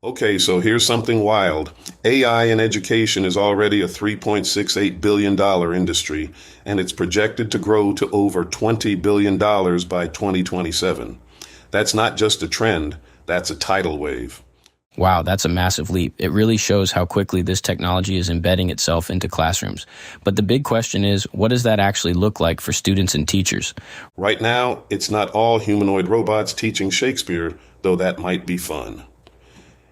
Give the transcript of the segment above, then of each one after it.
Okay, so here's something wild. AI in education is already a $3.68 billion industry, and it's projected to grow to over $20 billion by 2027. That's not just a trend, that's a tidal wave. Wow, that's a massive leap. It really shows how quickly this technology is embedding itself into classrooms. But the big question is, what does that actually look like for students and teachers? Right now, it's not all humanoid robots teaching Shakespeare, though that might be fun.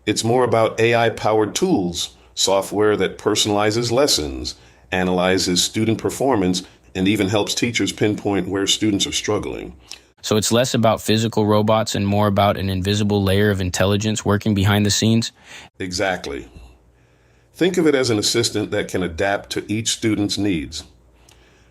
It's more about AI-powered tools, software that personalizes lessons, analyzes student performance, and even helps teachers pinpoint where students are struggling. So it's less about physical robots and more about an invisible layer of intelligence working behind the scenes? Exactly. Think of it as an assistant that can adapt to each student's needs.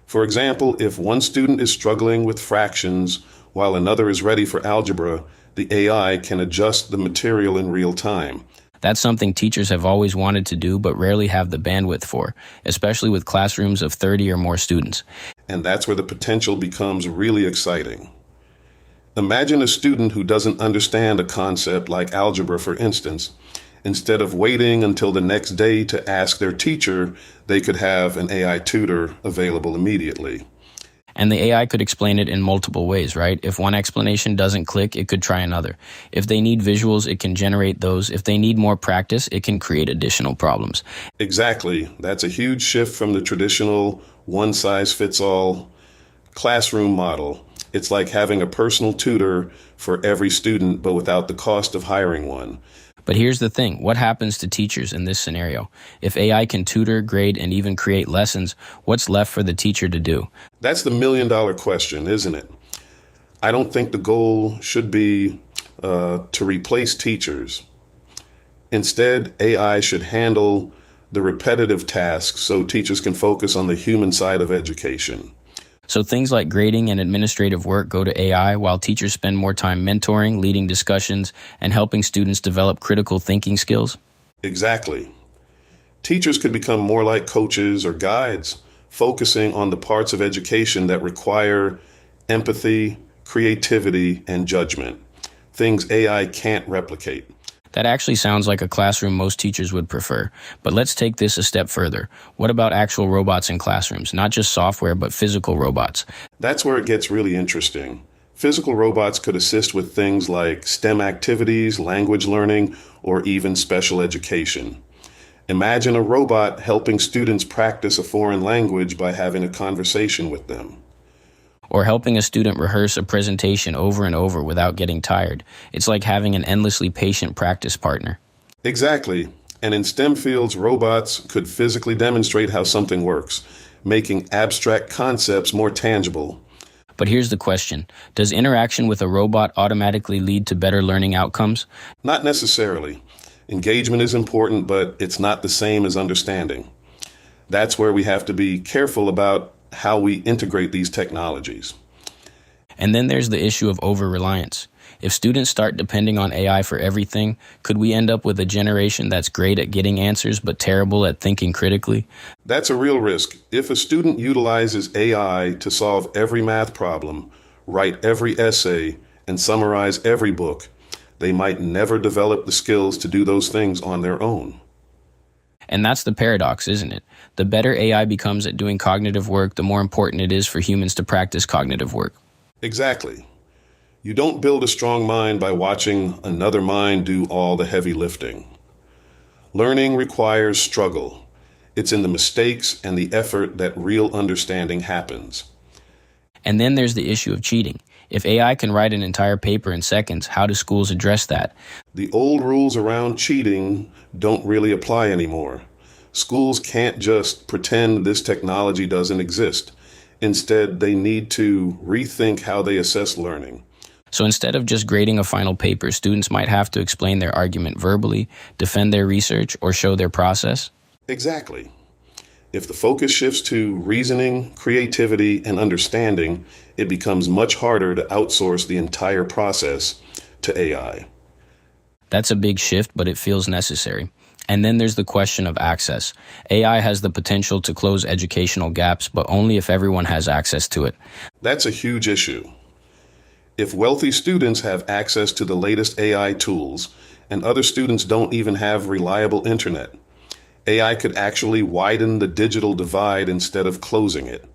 For example, if one student is struggling with fractions while another is ready for algebra, the AI can adjust the material in real time. That's something teachers have always wanted to do but rarely have the bandwidth for, especially with classrooms of 30 or more students. And that's where the potential becomes really exciting. Imagine a student who doesn't understand a concept like algebra, for instance. Instead of waiting until the next day to ask their teacher, they could have an AI tutor available immediately. And the AI could explain it in multiple ways, right? If one explanation doesn't click, it could try another. If they need visuals, it can generate those. If they need more practice, it can create additional problems. Exactly. That's a huge shift from the traditional one-size-fits-all classroom model. It's like having a personal tutor for every student, but without the cost of hiring one. But here's the thing. What happens to teachers in this scenario? If AI can tutor, grade, and even create lessons, what's left for the teacher to do? That's the million-dollar question, isn't it? I don't think the goal should be to replace teachers. Instead, AI should handle the repetitive tasks so teachers can focus on the human side of education. So things like grading and administrative work go to AI while teachers spend more time mentoring, leading discussions, and helping students develop critical thinking skills? Exactly. Teachers could become more like coaches or guides, focusing on the parts of education that require empathy, creativity, and judgment, things AI can't replicate. That actually sounds like a classroom most teachers would prefer. But let's take this a step further. What about actual robots in classrooms? Not just software, but physical robots. That's where it gets really interesting. Physical robots could assist with things like STEM activities, language learning, or even special education. Imagine a robot helping students practice a foreign language by having a conversation with them. Or helping a student rehearse a presentation over and over without getting tired. It's like having an endlessly patient practice partner. Exactly. And in STEM fields, robots could physically demonstrate how something works, making abstract concepts more tangible. But here's the question. Does interaction with a robot automatically lead to better learning outcomes? Not necessarily. Engagement is important, but it's not the same as understanding. That's where we have to be careful about how we integrate these technologies. And then there's the issue of over-reliance. If students start depending on AI for everything, could we end up with a generation that's great at getting answers but terrible at thinking critically? That's a real risk. If a student utilizes AI to solve every math problem, write every essay, and summarize every book, they might never develop the skills to do those things on their own. And that's the paradox, isn't it? The better AI becomes at doing cognitive work, the more important it is for humans to practice cognitive work. Exactly. You don't build a strong mind by watching another mind do all the heavy lifting. Learning requires struggle. It's in the mistakes and the effort that real understanding happens. And then there's the issue of cheating. If AI can write an entire paper in seconds, how do schools address that? The old rules around cheating don't really apply anymore. Schools can't just pretend this technology doesn't exist. Instead, they need to rethink how they assess learning. So instead of just grading a final paper, students might have to explain their argument verbally, defend their research, or show their process? Exactly. If the focus shifts to reasoning, creativity, and understanding, it becomes much harder to outsource the entire process to AI. That's a big shift, but it feels necessary. And then there's the question of access. AI has the potential to close educational gaps, but only if everyone has access to it. That's a huge issue. If wealthy students have access to the latest AI tools and other students don't even have reliable internet. AI could actually widen the digital divide instead of closing it.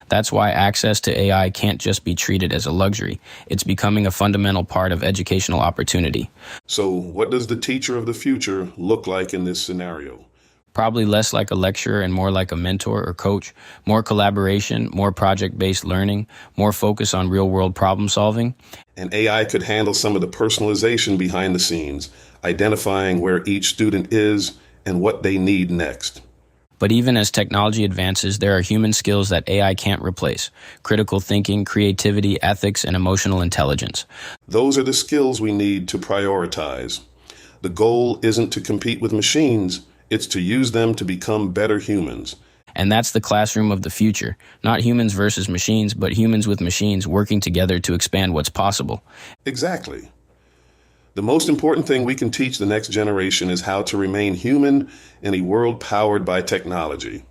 That's why access to AI can't just be treated as a luxury. It's becoming a fundamental part of educational opportunity. So, what does the teacher of the future look like in this scenario? Probably less like a lecturer and more like a mentor or coach, more collaboration, more project-based learning, more focus on real-world problem solving. And AI could handle some of the personalization behind the scenes, identifying where each student is and what they need next. But even as technology advances, there are human skills that AI can't replace: critical thinking, creativity, ethics, and emotional intelligence. Those are the skills we need to prioritize. The goal isn't to compete with machines, it's to use them to become better humans. And that's the classroom of the future. Not humans versus machines, but humans with machines working together to expand what's possible. Exactly. The most important thing we can teach the next generation is how to remain human in a world powered by technology.